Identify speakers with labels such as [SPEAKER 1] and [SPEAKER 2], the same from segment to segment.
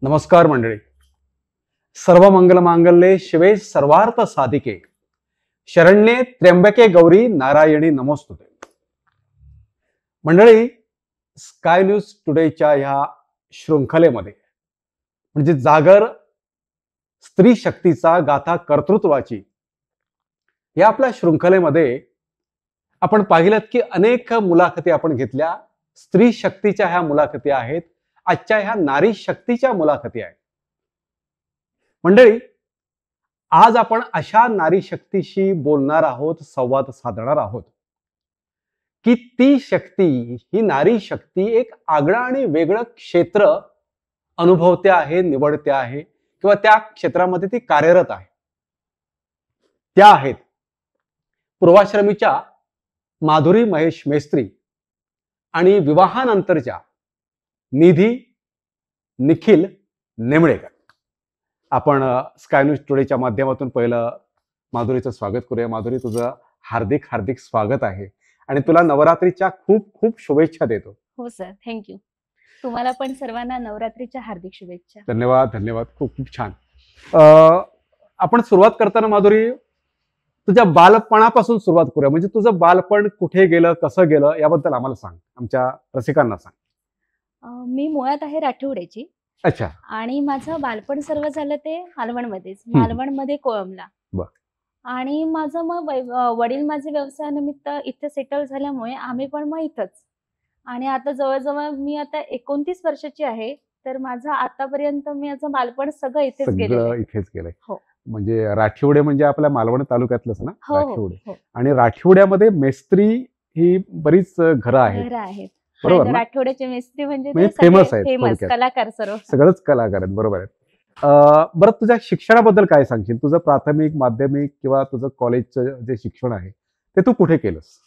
[SPEAKER 1] नमस्कार मंडळी. सर्व मंगल मांगल्ये शिवे सर्वार्थ साधिके शरण्ये त्र्यंबके गौरी नारायणी नमोस्तुते. मंडळी, स्काय न्यूज टुडेच्या ह्या शृंखलेमध्ये म्हणजे जागर स्त्री शक्तीचा गाथा कर्तृत्वाची या आपल्या शृंखलेमध्ये आपण पाहिलं की अनेक मुलाखती आपण घेतल्या. स्त्री शक्तीच्या ह्या मुलाखती आहेत, आजच्या ह्या नारी शक्तीच्या मुलाखती आहेत. मंडळी, आज आपण अशा नारी शक्तीशी बोलणार आहोत, संवाद साधणार आहोत की ती शक्ती, ही नारी शक्ती एक आगळं आणि वेगळं क्षेत्र अनुभवते आहे, निवडते आहे किंवा त्या क्षेत्रामध्ये ती कार्यरत आहे. त्या आहेत पूर्वाश्रमीच्या माधुरी महेश मेस्त्री आणि विवाहानंतरच्या निधी निखिल नेमळेकर. आपण स्काय न्यूज टुडेच्या माध्यमातून पहिलं माधुरीचं स्वागत करूया. माधुरी, तुझं हार्दिक हार्दिक स्वागत आहे आणि तुला नवरात्रीच्या खूप खूप शुभेच्छा देतो.
[SPEAKER 2] हो सर, थँक्यू. तुम्हाला पण सर्वांना नवरात्रीच्या हार्दिक शुभेच्छा.
[SPEAKER 1] धन्यवाद धन्यवाद. खूप खूप छान. आपण सुरुवात करताना माधुरी, तुझ्या बालपणापासून सुरुवात करूया. म्हणजे तुझं बालपण कुठे गेलं, कसं गेलं, याबद्दल आम्हाला सांग, आमच्या रसिकांना सांग.
[SPEAKER 2] मी मुळात आहे राठिवड्याची.
[SPEAKER 1] अच्छा.
[SPEAKER 2] आणि माझं बालपण सर्व झालं ते मालवणमध्येच, मालवणमध्ये कोळमला.
[SPEAKER 1] बर.
[SPEAKER 2] आणि माझं मग वडील माझे व्यवसायानिमित्त इथे सेटल झाल्यामुळे आम्ही पण मग इथंच. आणि आता जवळजवळ मी आता 29 वर्षाची आहे, तर माझं आतापर्यंत माझं बालपण सगळं इथेच गेलं.
[SPEAKER 1] इथेच गेलंय.
[SPEAKER 2] हो.
[SPEAKER 1] म्हणजे राठिवडे म्हणजे आपल्या मालवण तालुक्यातलंच ना?
[SPEAKER 2] हो,
[SPEAKER 1] राठिवडे.
[SPEAKER 2] हो.
[SPEAKER 1] आणि राठिवड्यामध्ये मेस्त्री ही बरीच घरं आहेत, बरोबर ना?
[SPEAKER 2] राठोड्याचे मेस्त्री म्हणजे
[SPEAKER 1] फेमस आहेत,
[SPEAKER 2] फेमस कलाकार, सर्व
[SPEAKER 1] सगळंच कलाकार आहेत, बरोबर आहेत. बरं, तुझ्या शिक्षणाबद्दल काय सांगशील? तुझं प्राथमिक, माध्यमिक किंवा तुझं कॉलेजचं जे शिक्षण आहे ते तू कुठे केलंस?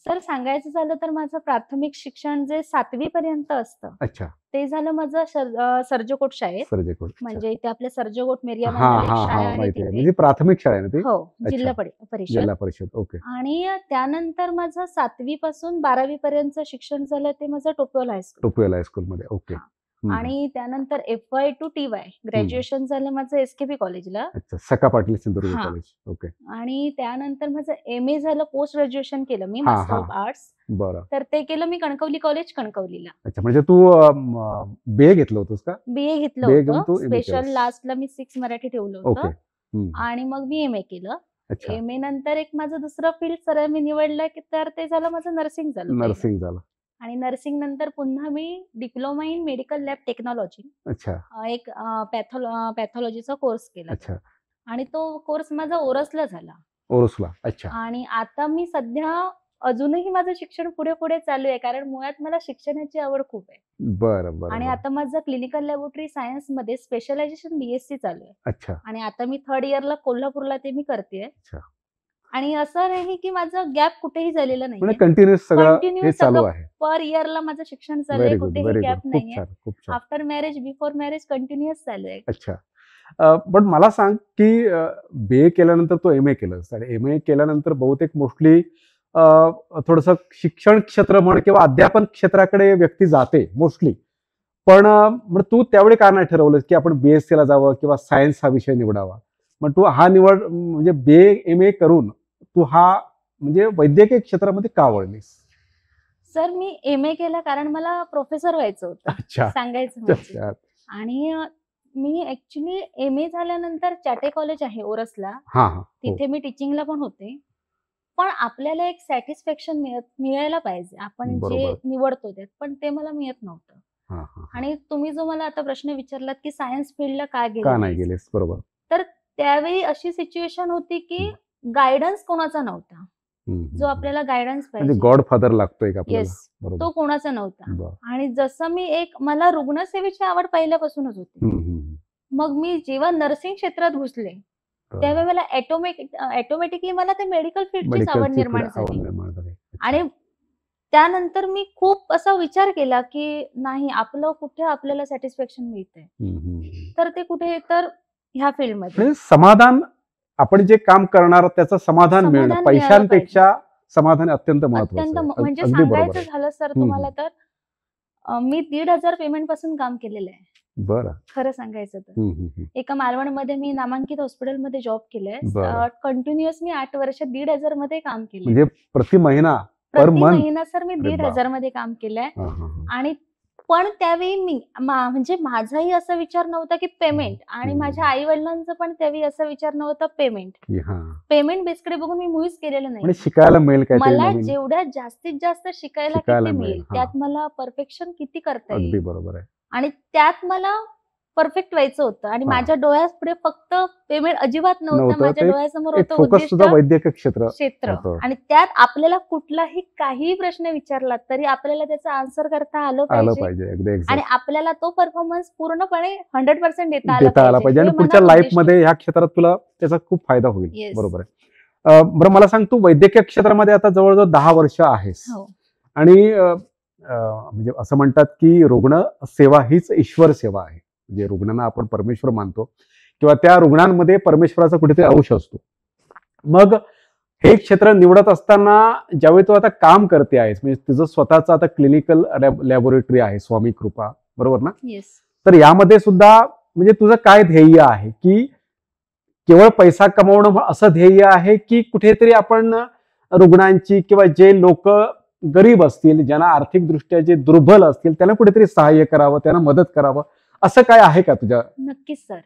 [SPEAKER 2] सर, सांगायचं झालं तर माझं प्राथमिक शिक्षण जे 7वी पर्यंत असतं.
[SPEAKER 1] अच्छा.
[SPEAKER 2] ते झालं माझं सर्जकोट शाळेत.
[SPEAKER 1] सर्जकोट.
[SPEAKER 2] म्हणजे इथे आपल्या सर्जकोट मेरिया
[SPEAKER 1] हा
[SPEAKER 2] म्हणून एक
[SPEAKER 1] हा
[SPEAKER 2] शाळा
[SPEAKER 1] हा
[SPEAKER 2] आहे
[SPEAKER 1] माहिती आहे.
[SPEAKER 2] तिथे.
[SPEAKER 1] म्हणजे प्राथमिक शाळा आहे ना ती?
[SPEAKER 2] हो,
[SPEAKER 1] अच्छा.
[SPEAKER 2] जिल्हा परिषद.
[SPEAKER 1] जिल्हा परिषद. ओके.
[SPEAKER 2] आणि त्यानंतर माझं 7वी पासून 12वी पर्यंत शिक्षण झालं ते माझं टोपेवाला हायस्कूल.
[SPEAKER 1] टोपेवाला हायस्कूल मध्ये. ओके.
[SPEAKER 2] आणि त्यानंतर FY to TY ग्रॅज्युएशन झालं माझं SKP कॉलेजला.
[SPEAKER 1] अच्छा. सखा पाटील सिंधुदुर्ग कॉलेज. ओके.
[SPEAKER 2] आणि त्यानंतर माझं MA झालं, पोस्ट ग्रॅज्युएशन केलं मी, मास्टर ऑफ आर्ट्स.
[SPEAKER 1] बरं.
[SPEAKER 2] तर ते केलं मी कणकवली कॉलेज, कणकवलीला.
[SPEAKER 1] अच्छा. म्हणजे तू BA घेतलं होतंस का?
[SPEAKER 2] BA घेतलं होतं. स्पेशल लास्टला मी 6 मराठी ठेवलं होतं. आणि मग मी MA केलं. MA नंतर एक माझं दुसरं फील्ड सरळ मी निवडलं की तर ते झालं माझं नर्सिंग झालं.
[SPEAKER 1] नर्सिंग झालं.
[SPEAKER 2] आणि नर्सिंग नंतर पुन्हा मी diploma in medical lab technology,
[SPEAKER 1] अच्छा,
[SPEAKER 2] एक पॅथॉलॉजीचा कोर्स केला.
[SPEAKER 1] अच्छा.
[SPEAKER 2] आणि तो कोर्स माझा ओरसला झाला.
[SPEAKER 1] ओरसला. अच्छा.
[SPEAKER 2] आणि आता मी सध्या अजूनही माझं शिक्षण पुढे पुढे चालू आहे, कारण मुळात मला शिक्षणाची आवड खूप आहे.
[SPEAKER 1] बरं बरं.
[SPEAKER 2] आणि आता माझं क्लिनिकल लॅबोरेटरी सायन्स मध्ये स्पेशलायझेशन BSc चालू आहे.
[SPEAKER 1] अच्छा.
[SPEAKER 2] आणि आता मी 3rd इयरला कोल्हापूरला ते मी करते.
[SPEAKER 1] अच्छा.
[SPEAKER 2] आणि असं नाही की माझं गॅप कुठेही झालेलं नाही.
[SPEAKER 1] म्हणजे कंटिन्यूअस सगळं हे चालू आहे.
[SPEAKER 2] पर इयरला माझं शिक्षण चालू आहे, कुठेही गॅप नाहीये.
[SPEAKER 1] खूप छान.
[SPEAKER 2] After marriage, before marriage continuous चालू आहे.
[SPEAKER 1] अच्छा. पण मला सांग की BA केल्यानंतर तो MA केलंस आणि MA केल्यानंतर बहुतेक मोस्टली थोडंसं शिक्षण क्षेत्र म्हण किंवा अध्यापन क्षेत्राकडे व्यक्ती जाते मोस्टली. पण मग तू त्यावेळी का नाही ठरवलंस की आपण BSc ला जावं किंवा सायन्स हा विषय निवडावा? मग तू हा निवड म्हणजे BA MA करून तू हा म्हणजे वैद्यकीय क्षेत्रामध्ये का वळलीस?
[SPEAKER 2] सर, मी MA केला कारण मला प्रोफेसर व्हायचं होतं.
[SPEAKER 1] अच्छा.
[SPEAKER 2] सांगायचं म्हणजे. आणि मी ऍक्च्युली MA झाल्यानंतर चाटे कॉलेज आहे ओरसला, तिथे मी टीचिंगला पण होते. पण आपल्याला एक सॅटिस्फॅक्शन मिळायला पाहिजे आपण जे निवडतो त्यात, पण ते मला मिळत नव्हतं. आणि तुम्ही जो मला आता प्रश्न विचारलात की सायन्स फील्डला का
[SPEAKER 1] नाही गेलेस, बरोबर.
[SPEAKER 2] तर त्यावेळी अशी सिच्युएशन होती की गायडन्स कोणाचा नव्हता, जो आपल्याला गायडन्स पाहिजे,
[SPEAKER 1] म्हणजे गॉडफादर लागतो एक आपल्याला,
[SPEAKER 2] तो कोणाचा नव्हता. आणि जसं मी मला रुग्णसेवेची आवड पहिल्यापासूनच होती. मग मी जेव्हा नर्सिंग क्षेत्रात घुसले त्यावेळी मला ऑटोमॅटिकली मला ते मेडिकल फील्डचीच आवड निर्माण झाली. आणि त्यानंतर मी खूप असा विचार केला की नाही, आपलं कुठे आपल्याला सॅटिस्फॅक्शन मिळतंय, तर ते कुठे तर ह्या फील्डमध्ये
[SPEAKER 1] समाधान, आपण जे काम करणार त्याचं समाधान मिळणं, पैशांपेक्षा समाधान अत्यंत महत्त्वाचं आहे.
[SPEAKER 2] म्हणजे सांगायचं झालं सर तुम्हाला तर मी 1,500 पेमेंट पासून काम केलेलं आहे.
[SPEAKER 1] बरं.
[SPEAKER 2] खरं सांगायचं तर.
[SPEAKER 1] हम्म, हम्म,
[SPEAKER 2] एका मालवणमध्ये मी नामांकित हॉस्पिटलमध्ये जॉब केलंय.
[SPEAKER 1] बरं.
[SPEAKER 2] कंटिन्युअस मी 8 वर्ष 1,500 मध्ये काम केलंय.
[SPEAKER 1] म्हणजे प्रति महिना पर
[SPEAKER 2] प्रति
[SPEAKER 1] मंथ?
[SPEAKER 2] महिना सर मी
[SPEAKER 1] अरे
[SPEAKER 2] 1,500 मध्ये काम केलंय.
[SPEAKER 1] हा, हा, हा.
[SPEAKER 2] आणि पण त्यावेळी मी म्हणजे माझाही असा विचार नव्हता की पेमेंट, आणि माझ्या आई वडिलांचा पण त्यावेळी असा विचार नव्हता पेमेंट.
[SPEAKER 1] की हा,
[SPEAKER 2] पेमेंट बेसकडे बघून मी मुळीच केलेलं नाही.
[SPEAKER 1] म्हणजे शिकायला मिळेल काहीतरी
[SPEAKER 2] मला
[SPEAKER 1] नवीन,
[SPEAKER 2] जेवढ्या जास्तीत जास्त शिकायला
[SPEAKER 1] शिकायला
[SPEAKER 2] किती
[SPEAKER 1] मिळेल.
[SPEAKER 2] मिळेल,
[SPEAKER 1] हा,
[SPEAKER 2] त्यात मला परफेक्शन किती करता
[SPEAKER 1] अगदी
[SPEAKER 2] येईल,
[SPEAKER 1] बरोबर आहे.
[SPEAKER 2] आणि त्यात मला परफेक्ट व्हायचं होतं. आणि
[SPEAKER 1] हा.
[SPEAKER 2] माझ्या डोळ्यापुढे फक्त पेमेंट अजिबात नव्हतं.
[SPEAKER 1] नव्हतं,
[SPEAKER 2] माझ्या
[SPEAKER 1] ते
[SPEAKER 2] डोळ्यासमोर
[SPEAKER 1] एक
[SPEAKER 2] होतं
[SPEAKER 1] फोकस
[SPEAKER 2] उद्दिष्ट,
[SPEAKER 1] सुद्धा वैद्यकीय क्षेत्र
[SPEAKER 2] क्षेत्र.
[SPEAKER 1] होतं.
[SPEAKER 2] आणि त्यात आपल्याला कुठलाही काहीही प्रश्न विचारला तरी आपल्याला त्याचा आन्सर करता आलं
[SPEAKER 1] आलं
[SPEAKER 2] पाहिजे,
[SPEAKER 1] पाहिजे. अगदी
[SPEAKER 2] आणि
[SPEAKER 1] एक्झॅक्ट
[SPEAKER 2] आपल्याला तो परफॉर्मन्स पूर्णपणे 100% देता
[SPEAKER 1] देता
[SPEAKER 2] आला
[SPEAKER 1] आला
[SPEAKER 2] पाहिजे.
[SPEAKER 1] पाहिजे,
[SPEAKER 2] हे
[SPEAKER 1] आणि पुढच्या
[SPEAKER 2] मनात
[SPEAKER 1] लाईफ
[SPEAKER 2] उद्दिष्ट
[SPEAKER 1] मध्ये ह्या क्षेत्रात तुला त्याचा खूप फायदा होईल.
[SPEAKER 2] Yes.
[SPEAKER 1] बरोबर आहे. बरं, मला सांग, तू वैद्यकीय क्षेत्रामध्ये आता जवळजवळ 10 वर्ष आहेस,
[SPEAKER 2] हो.
[SPEAKER 1] आणि म्हणजे असं म्हणतात की रुग्ण सेवा हीच ईश्वर सेवा आहे. म्हणजे रुग्णांना आपण परमेश्वर मानतो, किंवा त्या रुग्णांमध्ये परमेश्वराचा कुठेतरी अंश असतो. मग हे क्षेत्र निवडत असताना ज्यावेळी तू आता काम करते आहेस, म्हणजे तुझं स्वतःचं आता क्लिनिकल लॅबोरेटरी आहे, स्वामी कृपा, बरोबर ना?
[SPEAKER 2] येस.
[SPEAKER 1] तर यामध्ये सुद्धा म्हणजे तुझं काय ध्येय आहे, की केवळ पैसा कमवणं असं ध्येय आहे, की कुठेतरी आपण रुग्णांची, किंवा जे लोक गरीब असतील, ज्यांना आर्थिकदृष्ट्या जे दुर्बल असतील, त्यांना कुठेतरी सहाय्य करावं, त्यांना मदत करावं, असं काय आहे का तुझ्या?
[SPEAKER 2] नक्कीच सर.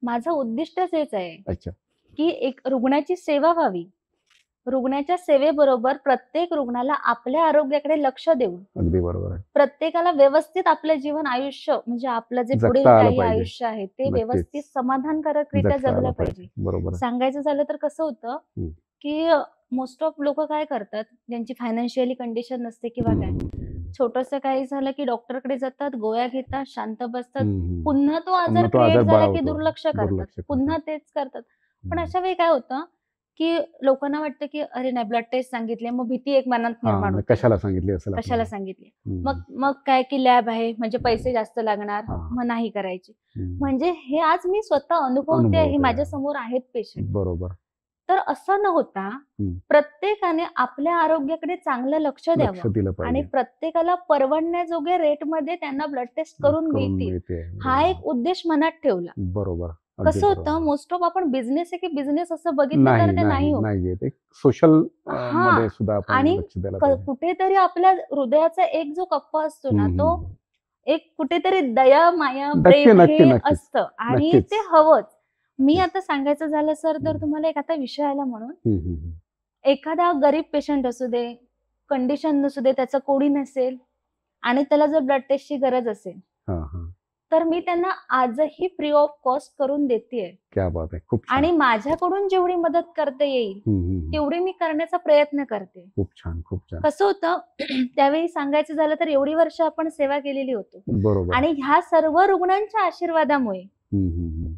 [SPEAKER 2] माझं उद्दिष्टच हेच आहे
[SPEAKER 1] अच्छा.
[SPEAKER 2] की एक रुग्णाची सेवा व्हावी. रुग्णाच्या सेवेबरोबर प्रत्येक रुग्णाला आपल्या आरोग्याकडे लक्ष देऊन
[SPEAKER 1] अगदी बरोबर आहे.
[SPEAKER 2] प्रत्येकाला व्यवस्थित आपलं जीवन आयुष्य, म्हणजे आपलं जे
[SPEAKER 1] जगता
[SPEAKER 2] पुढील
[SPEAKER 1] आलं
[SPEAKER 2] काही
[SPEAKER 1] पाहिजे.
[SPEAKER 2] आयुष्य आहे ते
[SPEAKER 1] नक्कीच.
[SPEAKER 2] व्यवस्थित समाधानकारकरित्या
[SPEAKER 1] जगता
[SPEAKER 2] जगलं
[SPEAKER 1] आलं
[SPEAKER 2] पाहिजे.
[SPEAKER 1] बरोबर आहे.
[SPEAKER 2] सांगायचं झालं तर कसं होतं
[SPEAKER 1] हम्म.
[SPEAKER 2] की मोस्ट ऑफ लोक काय करतात, ज्यांची फायनान्शियली कंडिशन नसते किंवा काय, छोटंसं काही झालं की डॉक्टरकडे जातात, गोळ्या घेतात, शांत बसतात, पुन्हा तो आजार
[SPEAKER 1] तो आजार
[SPEAKER 2] क्रिएट झाला की
[SPEAKER 1] बळावतो.
[SPEAKER 2] दुर्लक्ष करतात,
[SPEAKER 1] दुर्लक्ष
[SPEAKER 2] पुन्हा तेच करतात. पण अशा वेळी काय होतं की लोकांना वाटतं की अरे नाही, ब्लड टेस्ट सांगितले, मग भीती एक मनात निर्माण होते.
[SPEAKER 1] कशाला सांगितली असेल
[SPEAKER 2] कशाला
[SPEAKER 1] आपल्याला?
[SPEAKER 2] सांगितले,
[SPEAKER 1] हम्म.
[SPEAKER 2] मग मग काय की लॅब आहे म्हणजे पैसे जास्त लागणार,
[SPEAKER 1] हा.
[SPEAKER 2] मग नाही करायची.
[SPEAKER 1] हम्म.
[SPEAKER 2] म्हणजे हे आज मी स्वतः अनुभवते, हे
[SPEAKER 1] अनुभवते.
[SPEAKER 2] माझ्या समोर आहेत पेशंट.
[SPEAKER 1] बरोबर.
[SPEAKER 2] तर असं न होता प्रत्येकाने आपल्या आरोग्याकडे चांगलं लक्ष
[SPEAKER 1] लक्ष
[SPEAKER 2] द्यावं,
[SPEAKER 1] दिलं
[SPEAKER 2] आणि
[SPEAKER 1] पाहिजे.
[SPEAKER 2] प्रत्येकाला परवडण्याजोगे रेटमध्ये त्यांना ब्लड टेस्ट करून मिळतील,
[SPEAKER 1] मिळते.
[SPEAKER 2] हा एक उद्देश मनात ठेवला.
[SPEAKER 1] बरोबर. अगदी
[SPEAKER 2] कसं
[SPEAKER 1] बरोबर.
[SPEAKER 2] होतं, मोस्ट ऑफ आपण बिझनेस आहे की बिझनेस असं बघितलं तर
[SPEAKER 1] नाही
[SPEAKER 2] ते नाही
[SPEAKER 1] नाही
[SPEAKER 2] होत.
[SPEAKER 1] नाहीये, ते सोशल
[SPEAKER 2] हा.
[SPEAKER 1] मध्ये सुद्धा आपण
[SPEAKER 2] आणि
[SPEAKER 1] लक्ष द्यायला पाहिजे.
[SPEAKER 2] कुठेतरी आपल्या हृदयाचा एक जो कप्पा असतो ना,
[SPEAKER 1] हम्म,
[SPEAKER 2] तो
[SPEAKER 1] हम्म.
[SPEAKER 2] एक कुठेतरी दया, माया,
[SPEAKER 1] नक्की,
[SPEAKER 2] प्रेम
[SPEAKER 1] नक्की,
[SPEAKER 2] हे
[SPEAKER 1] नक्कीच.
[SPEAKER 2] असतं, आणि
[SPEAKER 1] नक्कीच.
[SPEAKER 2] ते हवंच. मी
[SPEAKER 1] नक्कीच.
[SPEAKER 2] आता सांगायचं झालं सर तर
[SPEAKER 1] हम्म.
[SPEAKER 2] तुम्हाला एक आता विषय आला म्हणून,
[SPEAKER 1] हम्म, हम्म.
[SPEAKER 2] एखादा गरीब पेशंट असू दे, कंडिशन नसू दे, त्याचं कोडी नसेल, आणि त्याला जर ब्लड टेस्टची गरज असेल,
[SPEAKER 1] हा, हा.
[SPEAKER 2] तर मी त्यांना आजही फ्री ऑफ कॉस्ट करून देतेय.
[SPEAKER 1] क्या बात आहे. खूप छान.
[SPEAKER 2] आणि माझ्याकडून जेवढी मदत करता येईल
[SPEAKER 1] हम्म, हम्म.
[SPEAKER 2] तेवढी मी करण्याचा प्रयत्न करते.
[SPEAKER 1] खूप छान, खूप छान.
[SPEAKER 2] कसं होतं त्यावेळी सांगायचं झालं तर एवढी वर्ष आपण सेवा केलेली होतो,
[SPEAKER 1] बरोबर.
[SPEAKER 2] आणि ह्या सर्व रुग्णांच्या आशीर्वादामुळे
[SPEAKER 1] हम्म, हम्म.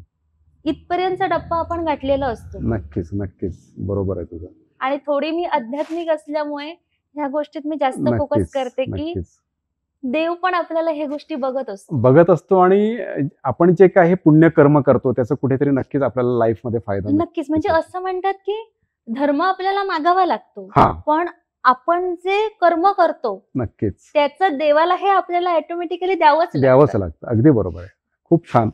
[SPEAKER 2] इथपर्यंतचा टप्पा आपण गाठलेला असतो.
[SPEAKER 1] नक्कीच, नक्कीच, बरोबर आहे तुझं.
[SPEAKER 2] आणि थोडी मी आध्यात्मिक असल्यामुळे ह्या गोष्टीत मी जास्त फोकस
[SPEAKER 1] नक्कीच,
[SPEAKER 2] करते की
[SPEAKER 1] नक्कीच.
[SPEAKER 2] देव पण आपल्याला हे गोष्टी
[SPEAKER 1] बघत असतो, आणि आपण जे काही पुण्यकर्म करतो त्याचं कुठेतरी नक्कीच आपल्याला लाईफ मध्ये फायदा मिळतो.
[SPEAKER 2] नक्कीच. म्हणजे असं म्हणतात की धर्म आपल्याला मागावा लागतो,
[SPEAKER 1] हा.
[SPEAKER 2] पण आपण जे कर्म करतो
[SPEAKER 1] नक्कीच
[SPEAKER 2] त्याचं देवाला हे आपल्याला ऑटोमॅटिकली द्यावंच
[SPEAKER 1] लागतं. अगदी बरोबर आहे. खूप छान.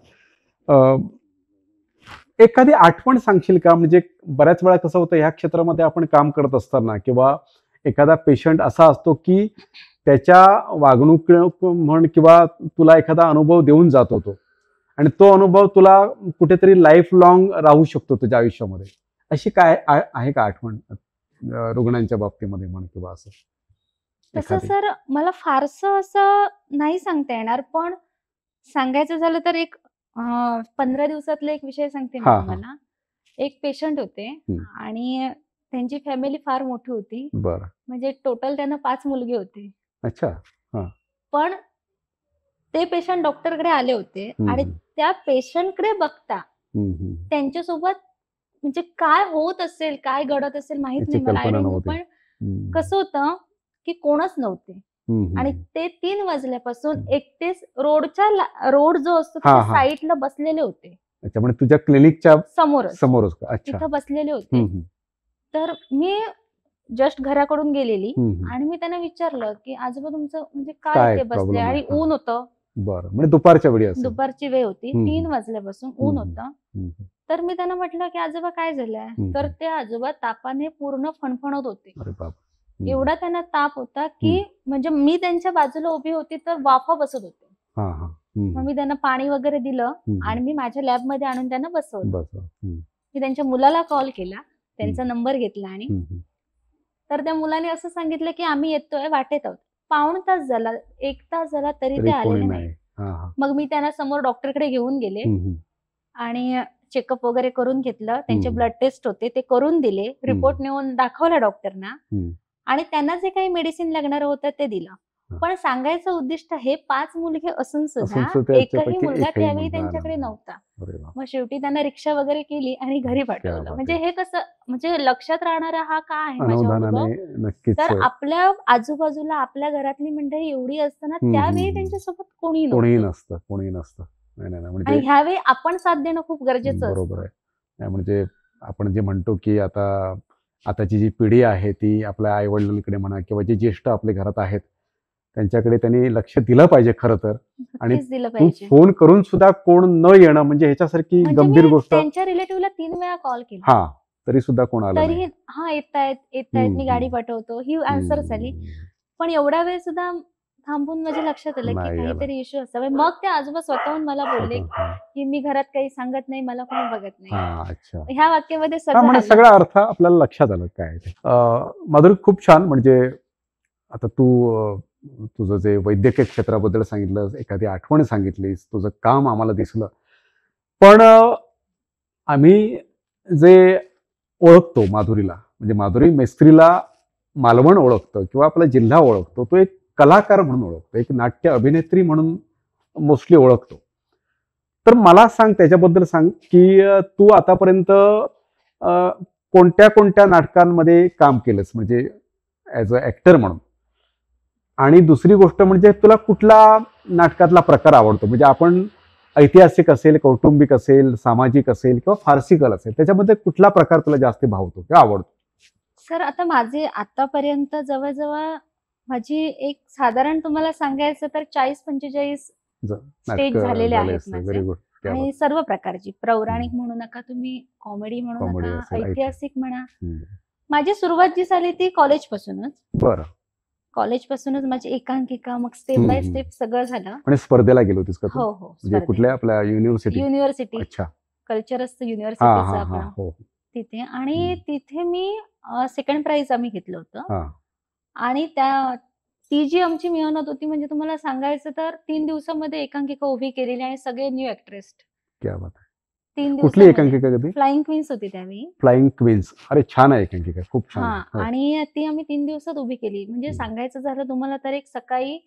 [SPEAKER 1] एखादी आठवण सांगशील का? म्हणजे बऱ्याच वेळा कसं होतं, ह्या क्षेत्रामध्ये आपण काम करत असताना, किंवा एखादा पेशंट असा असतो की त्याच्या वागणूक म्हण, किंवा तुला एखादा अनुभव देऊन जात होतो, आणि तो अनुभव तुला कुठेतरी लाईफ लॉंग राहू शकतो तुझ्या आयुष्यामध्ये. अशी काय आहे का आठवण रुग्णांच्या बाबतीमध्ये म्हण, किंवा असं?
[SPEAKER 2] तसं सर मला फारसं असं नाही सांगता येणार, पण सांगायचं झालं तर एक 15 दिवसातला एक विषय सांगते मी तुम्हाला. एक पेशंट होते, आणि त्यांची फॅमिली फार मोठी होती.
[SPEAKER 1] बरं.
[SPEAKER 2] म्हणजे टोटल त्यांना 5 मुलगे होते.
[SPEAKER 1] अच्छा.
[SPEAKER 2] पण ते पेशंट डॉक्टरकडे आले होते, आणि त्या पेशंटकडे बघता त्यांच्यासोबत म्हणजे काय होत असेल, काय घडत असेल माहित नाही मला, आय डोंट नो. पण कसं होतं की कोणच नव्हते, आणि ते 3 वाजल्यापासून एकटेच रोड जो असतो त्या साईडला बसलेले होते.
[SPEAKER 1] अच्छा, म्हणजे तुझ्या क्लिनिकच्या समोरच
[SPEAKER 2] तिथं बसलेले होते. तर मी जस्ट घराकडून गेलेली, आणि मी त्यांना विचारलं की आजोबा तुमचं म्हणजे काय ते बसले, आणि ऊन होतं,
[SPEAKER 1] बरं, म्हणजे दुपारच्या वेळी असेल.
[SPEAKER 2] दुपारची वेळ होती,
[SPEAKER 1] हम्म.
[SPEAKER 2] 3 वाजल्यापासून ऊन
[SPEAKER 1] हम्म.
[SPEAKER 2] होतं.
[SPEAKER 1] हम्म.
[SPEAKER 2] तर मी त्यांना म्हटलं की आजोबा काय झालंय? तर ते आजोबा तापाने पूर्ण फणफणत होते.
[SPEAKER 1] अरे बाप.
[SPEAKER 2] एवढा त्यांना ताप होता की म्हणजे मी त्यांच्या बाजूला उभी होती तर वाफा बसत होते.
[SPEAKER 1] हा हा.
[SPEAKER 2] मग मी त्यांना पाणी वगैरे दिलं आणि मी माझ्या लॅबमध्ये आणून त्यांना बसवलं.
[SPEAKER 1] बस.
[SPEAKER 2] मी त्यांच्या मुलाला कॉल केला, त्यांचा नंबर घेतला आणि तर त्या मुलाने असं सांगितलं की आम्ही येतोय, वाटेत आहोत. पाऊण तास झाला, 1 तास झाला तरी ते आलेले नाही. मग मी त्यांना समोर डॉक्टरकडे घेऊन गेले आणि चेकअप वगैरे करून घेतलं. त्यांचे ब्लड टेस्ट होते ते करून दिले. रिपोर्ट नेऊन दाखवला डॉक्टरना आणि त्यांना जे काही मेडिसिन लागणार होतं ते दिलं. पण सांगायचं उद्दिष्ट हे 5 मुलगे असून सुद्धा एकही मुलगा त्यावेळी त्यांच्याकडे नव्हता. मग शेवटी त्यांना रिक्षा वगैरे केली आणि घरी पाठवलं. म्हणजे हे कसं म्हणजे लक्षात राहणारा हा का आहे माझा अनुभव. तर आपल्या आजूबाजूला आपल्या घरातली मंडळी एवढी असताना त्यावेळी त्यांच्यासोबत कोणी
[SPEAKER 1] नसतं.
[SPEAKER 2] आणि ह्यावेळी आपण साथ देणं खूप गरजेचं
[SPEAKER 1] बरोबर आहे. म्हणजे आपण जे म्हणतो की आताची जी पिढी आहे ती आपल्या आई वडिलांकडे म्हणा किंवा जे ज्येष्ठ आपल्या घरात आहेत त्यांच्याकडे त्यांनी लक्ष दिलं पाहिजे खरं तर. आणि तू फोन करून सुद्धा कोण न येणं म्हणजे ह्याच्यासारखी गंभीर गोष्ट.
[SPEAKER 2] त्यांच्या रिलेटिव्हला 3 वेळा कॉल केला.
[SPEAKER 1] हा, तरी सुद्धा कोण आलं
[SPEAKER 2] तरी हा येतायत मी गाडी पाठवतो ही आन्सर झाली. पण एवढा वेळ सुद्धा थांबून माझ्या लक्षात आलं की काहीतरी इश्यू असावा. मग ते आजोबा स्वतःहून मला बोलले की मी घरात काही सांगत नाही, मला कोणी बघत नाही. ह्या वाक्यामध्ये
[SPEAKER 1] सगळा अर्थ आपल्याला लक्षात आलं काय ते. माधुरी, खूप छान. म्हणजे आता तू तुझं जे वैद्यकीय क्षेत्राबद्दल सांगितलं, एखादी आठवण सांगितलीस, तुझं काम आम्हाला दिसलं. पण आम्ही जे ओळखतो माधुरीला, म्हणजे माधुरी मेस्त्रीला मालवण ओळखतो किंवा आपला जिल्हा ओळखतो, तो एक कलाकार म्हणून ओळखतो, एक नाट्य अभिनेत्री म्हणून मोस्टली ओळखतो. तर मला सांग, त्याच्याबद्दल सांग की तू आतापर्यंत कोणत्या कोणत्या नाटकांमध्ये काम केलंस, म्हणजे ॲज अ ॲक्टर म्हणून. आणि दुसरी गोष्ट म्हणजे तुला कुठला नाटकातला प्रकार आवडतो, म्हणजे आपण ऐतिहासिक असेल, कौटुंबिक असेल, सामाजिक असेल किंवा फारसिकल असेल, त्याच्यामध्ये कुठला प्रकार तुला जास्त भावतो किंवा आवडतो?
[SPEAKER 2] सर, आता माझे आतापर्यंत जवळजवळ माझी एक साधारण तुम्हाला सांगायचं तर 40-45 स्टेज झालेले आहेत माझे. आणि सर्व प्रकारची, पौराणिक म्हणू नका तुम्ही, कॉमेडी म्हणू नका, ऐतिहासिक म्हणा. माझी सुरुवात जी झाली ती कॉलेजपासूनच.
[SPEAKER 1] बरं.
[SPEAKER 2] कॉलेजपासूनच माझी एकांकिका, मग स्टेप बाय स्टेप सगळं झालं.
[SPEAKER 1] आणि स्पर्धेला गेलो होतीस का तू?
[SPEAKER 2] हो.
[SPEAKER 1] म्हणजे कुठल्या आपल्या युनिव्हर्सिटी?
[SPEAKER 2] अच्छा. कल्चर असतं युनिव्हर्सिटीचं आपण तिथे. आणि तिथे मी सेकंड प्राइज आम्ही घेतलं होतं. आणि ती जी आमची मेहनत होती, म्हणजे तुम्हाला सांगायचं तर 3 दिवसामध्ये एकांकिका उभी केलेली आणि सगळे न्यू ॲक्ट्रेस.
[SPEAKER 1] क्या बात आहे.
[SPEAKER 2] 3 दिवस.
[SPEAKER 1] कुठली एकांकिका कधी?
[SPEAKER 2] फ्लाइंग क्वीन्स होती त्यावेळी.
[SPEAKER 1] Flying queens. अरे छान आहे एकांकिका, खूप छान.
[SPEAKER 2] आणि ती आम्ही 3 दिवसात उभी केली. म्हणजे सांगायचं झालं तुम्हाला तर एक सकाळी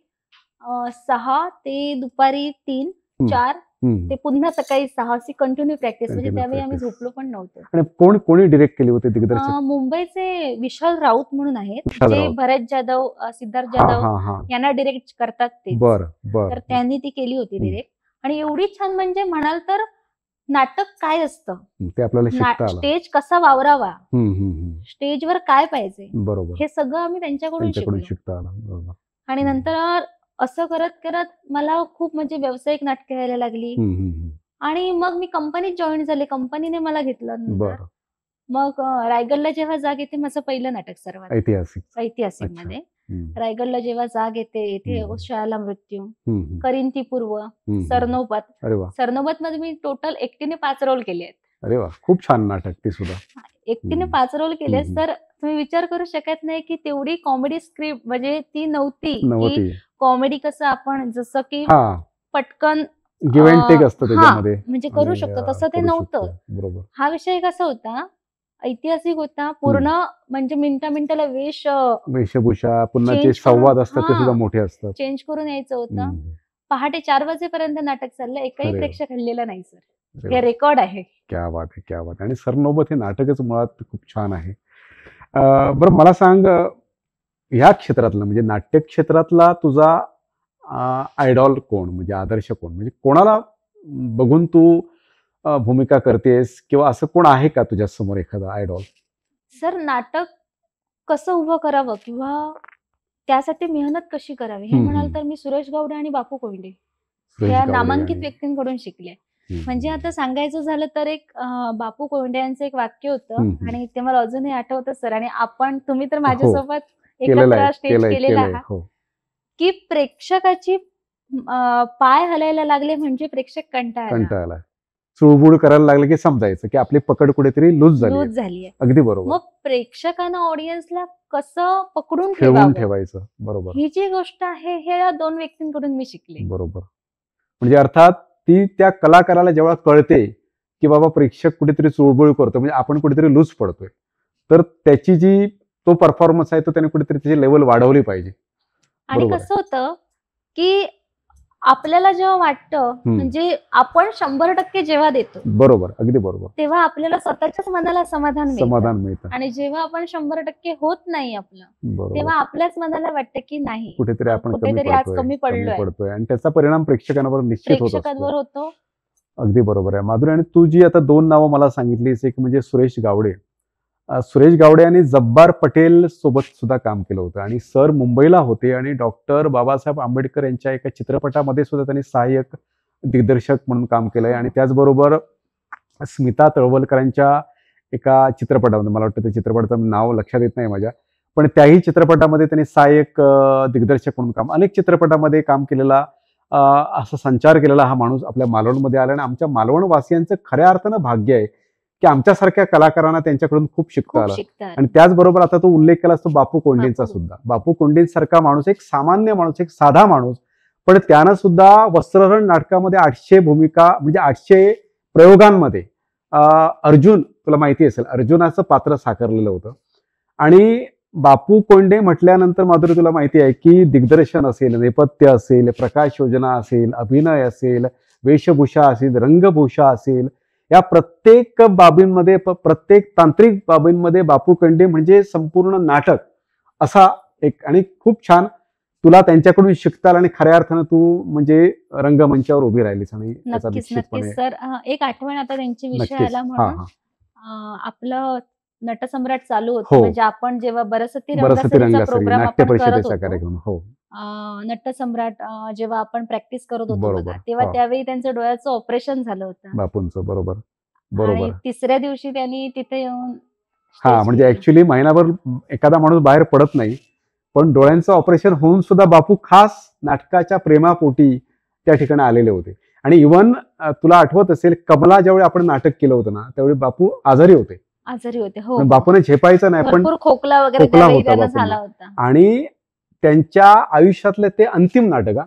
[SPEAKER 2] 6 ते दुपारी 3, 4 ते पुन्हा सकाळी 6 अशी कंटिन्यू प्रॅक्टिस. म्हणजे त्यावेळी आम्ही झोपलो पण नव्हतो.
[SPEAKER 1] आणि कोणी डिरेक्ट केली होती दिग्दर्शक?
[SPEAKER 2] मुंबईचे विशाल राऊत म्हणून आहेत, जे भरत जाधव, सिद्धार्थ जाधव यांना डिरेक्ट करतात ते. तर त्यांनी ती केली होती डिरेक्ट. आणि एवढी छान, म्हणजे म्हणाल तर नाटक काय असतं
[SPEAKER 1] ते आपल्याला शिकता आलं.
[SPEAKER 2] स्टेज कसा वावरावा, स्टेजवर काय पाहिजे, हे सगळं आम्ही त्यांच्याकडून
[SPEAKER 1] शिकता आलं.
[SPEAKER 2] आणि नंतर असं करत करत मला खूप म्हणजे व्यावसायिक नाटकं यायला लागली. आणि मग मी कंपनीत जॉईन झाले. कंपनीने मला घेतलं. मग रायगडला जेव्हा जाग येते, माझं पहिलं नाटक सर्वात ऐतिहासिक मध्ये. रायगडला जेव्हा जाग येते, इथे शाळाला मृत्यू, करीन ती पूर्व, सरनोबत मध्ये मी टोटल एकटीने 5 रोल केले आहेत.
[SPEAKER 1] अरे वा, खूप छान नाटक ते सुद्धा.
[SPEAKER 2] एकटीने 5 रोल केले. तर तुम्ही विचार करू शकत नाही की तेवढी कॉमेडी स्क्रिप्ट म्हणजे ती नव्हती. कॉमेडी कसं आपण जसं की पटकन
[SPEAKER 1] गिव्ह अँड टेक असतं त्याच्यामध्ये,
[SPEAKER 2] म्हणजे करू शकतो, तसं ते नव्हतं. हा विषय कसा होता, ऐतिहासिक होता पूर्ण. म्हणजे मिनिटाला
[SPEAKER 1] वेशभूषा, पुन्हा जे संवाद असतात ते सुद्धा मोठे असतात,
[SPEAKER 2] चेंज करून यायचं होतं. पहाटे 4 वाजेपर्यंत नाटक चाललं, एकही प्रेक्षक हल्लेला नाही सर. हे रेकॉर्ड आहे.
[SPEAKER 1] क्या बात आहे, क्या बात आहे. आणि सरनोबत हे नाटकच मुळात खूप छान आहे. बरं, मला सांग, ह्या क्षेत्रातला म्हणजे नाट्य क्षेत्रातला तुझा आयडॉल कोण, म्हणजे आदर्श कोण, म्हणजे कोणाला बघून तू भूमिका करतेस किंवा असं कोण आहे का तुझ्या समोर एखादा आयडॉल?
[SPEAKER 2] सर, नाटक कसं उभं करावं किंवा त्यासाठी मेहनत कशी करावी हे म्हणाल तर मी सुरेश गावडे आणि बापू कोंडे.
[SPEAKER 1] सुरेश
[SPEAKER 2] या
[SPEAKER 1] गावडे
[SPEAKER 2] नामांकित
[SPEAKER 1] आणि-
[SPEAKER 2] व्यक्तींकडून शिकले.
[SPEAKER 1] हम्म.
[SPEAKER 2] म्हणजे आता सांगायचं झालं तर एक बापू कोंडे यांचं एक वाक्य होतं
[SPEAKER 1] हम्म.
[SPEAKER 2] आणि ते मला अजूनही आठवतं सर. आणि तुम्ही तर
[SPEAKER 1] हो,
[SPEAKER 2] माझ्यासोबत
[SPEAKER 1] केलेलं
[SPEAKER 2] एकत्र
[SPEAKER 1] आहे,
[SPEAKER 2] स्टेज
[SPEAKER 1] केलंय
[SPEAKER 2] केलेला
[SPEAKER 1] केलंय
[SPEAKER 2] आहात
[SPEAKER 1] हो.
[SPEAKER 2] की प्रेक्षकाची पाय हलायला लागले म्हणजे प्रेक्षक कंटाळला,
[SPEAKER 1] कंटाळला, चुळबुळ करायला लागलं की समजायचं की आपली पकड कुठेतरी लूज झाली आहे.
[SPEAKER 2] लूज झालीये.
[SPEAKER 1] अगदी बरोबर.
[SPEAKER 2] मग प्रेक्षकांना ऑडियन्सला कसं पकडून
[SPEAKER 1] ठेवून
[SPEAKER 2] ठेवावं
[SPEAKER 1] ठेवायचं. बरोबर
[SPEAKER 2] ही जी गोष्ट आहे हे या 2 व्यक्तींकडून मी शिकले.
[SPEAKER 1] बरोबर. म्हणजे अर्थात ती त्या कलाकाराला जेव्हा कळते की बाबा प्रेक्षक कुठेतरी चुळबुळ करतो, म्हणजे आपण कुठेतरी लूज पडतोय, तर त्याची जी तो परफॉर्मन्स आहे तो त्याने कुठेतरी त्याची लेवल वाढवली पाहिजे.
[SPEAKER 2] आणि
[SPEAKER 1] बरोबर
[SPEAKER 2] कसं होतं की आपल्याला जेव्हा वाटतं म्हणजे आपण 100% जेव्हा देतो
[SPEAKER 1] बरोबर, अगदी बरोबर.
[SPEAKER 2] तेव्हा आपल्याला स्वतःच्याच मनाला समाधान
[SPEAKER 1] समाधान
[SPEAKER 2] मिळतं.
[SPEAKER 1] मिळतं.
[SPEAKER 2] आणि जेव्हा आपण 100% होत नाही आपलं
[SPEAKER 1] बरोबर.
[SPEAKER 2] तेव्हा आपल्याच मनाला वाटतं की नाही
[SPEAKER 1] कुठेतरी आपण
[SPEAKER 2] कुठेतरी आज कमी पडलोय,
[SPEAKER 1] पडतोय आणि त्याचा परिणाम प्रेक्षकांवर निश्चित होत
[SPEAKER 2] प्रेक्षकांवर
[SPEAKER 1] असतो.
[SPEAKER 2] होतो.
[SPEAKER 1] अगदी बरोबर आहे माधुरी. आणि तू जी आता 2 नावं मला सांगितलीस, एक म्हणजे सुरेश गावडे. सुरेश गावडे आणि जब्बार पटेल सोबत सुद्धा काम केलं होतं आणि सर मुंबईला होते आणि डॉक्टर बाबासाहेब आंबेडकर यांच्या एका चित्रपटामध्ये सुद्धा त्यांनी सहाय्यक दिग्दर्शक म्हणून काम केलंय. आणि त्याचबरोबर स्मिता तळवलकरांच्या एका चित्रपटामध्ये, मला वाटतं त्या चित्रपटाचं नाव लक्षात येत नाही माझ्या, पण त्याही चित्रपटामध्ये त्यांनी सहाय्यक दिग्दर्शक म्हणून अनेक चित्रपटामध्ये काम केलेला, असा संचार केलेला हा माणूस आपल्या मालवणमध्ये आला. आणि आमच्या मालवणवासियांचं खऱ्या अर्थानं भाग्य आहे की आमच्यासारख्या कलाकारांना त्यांच्याकडून खूप शिकता आलं. आणि त्याचबरोबर आता तो उल्लेख केला असतो बापू कोंडेंचा सुद्धा. बापू कोंडेंसारखा माणूस, एक सामान्य माणूस, एक साधा माणूस, पण त्यानं सुद्धा वस्त्रहरण नाटकामध्ये 800 भूमिका, म्हणजे 800 प्रयोगांमध्ये अर्जुन, तुला माहिती असेल, अर्जुनाचं पात्र साकारलेलं होतं. आणि बापू कोंडे म्हटल्यानंतर माधुरी तुला माहिती आहे की दिग्दर्शन असेल, नेपथ्य असेल, प्रकाश योजना असेल, अभिनय असेल, वेशभूषा असेल, रंगभूषा असेल, या प्रत्येक बाबींमध्ये, प्रत्येक तांत्रिक बाबींमध्ये बापू कोंडे म्हणजे संपूर्ण नाटक असा एक. आणि खूप छान तुला त्यांच्याकडून शिकता आलं आणि खऱ्या अर्थानं तू म्हणजे रंगमंचावर उभी राहिलीस. आणि त्याचा
[SPEAKER 2] नक्कीच
[SPEAKER 1] निश्चितपणे
[SPEAKER 2] नक्कीच सर. एक आठवण आता त्यांची विषय
[SPEAKER 1] नक्कीच.
[SPEAKER 2] आला
[SPEAKER 1] हा
[SPEAKER 2] म्हणून
[SPEAKER 1] हा
[SPEAKER 2] आपलं नटसम्राट चालू होतं.
[SPEAKER 1] हो.
[SPEAKER 2] म्हणजे आपण जेव्हा बरसती
[SPEAKER 1] बरसती
[SPEAKER 2] रंगसरीचा
[SPEAKER 1] रंगसरी
[SPEAKER 2] प्रोग्राम
[SPEAKER 1] नाट्य
[SPEAKER 2] आपण करत
[SPEAKER 1] परिषदेचा
[SPEAKER 2] होतो,
[SPEAKER 1] कार्यक्रम. हो
[SPEAKER 2] नटसम्राट जेव्हा आपण प्रॅक्टिस करत होतो
[SPEAKER 1] बरोबर.
[SPEAKER 2] बघा, तेव्हा
[SPEAKER 1] हो.
[SPEAKER 2] त्यावेळी त्यांचं डोळ्याचं ऑपरेशन झालं होतं
[SPEAKER 1] बापूंचं. बरोबर
[SPEAKER 2] आणि
[SPEAKER 1] बरोबर.
[SPEAKER 2] तिसऱ्या दिवशी त्यांनी तिथे येऊन
[SPEAKER 1] हा
[SPEAKER 2] stage
[SPEAKER 1] म्हणजे
[SPEAKER 2] केली.
[SPEAKER 1] ऍक्च्युली महिनाभर एखादा माणूस बाहेर पडत नाही, पण डोळ्यांचं ऑपरेशन होऊन सुद्धा बापू खास नाटकाच्या प्रेमापोटी त्या ठिकाणी आलेले होते. आणि इव्हन तुला आठवत असेल, कमला ज्यावेळी आपण नाटक केलं होतं ना, त्यावेळी बापू आजारी होते.
[SPEAKER 2] आजारी होते. हो,
[SPEAKER 1] पण बापूने झेपायचं नाही, पण
[SPEAKER 2] भरपूर खोकला वगैरे
[SPEAKER 1] खोकला
[SPEAKER 2] त्यावेळी
[SPEAKER 1] होता
[SPEAKER 2] त्यांना
[SPEAKER 1] बापूंना.
[SPEAKER 2] झाला होता.
[SPEAKER 1] आणि त्यांच्या आयुष्यातलं ते अंतिम नाटक,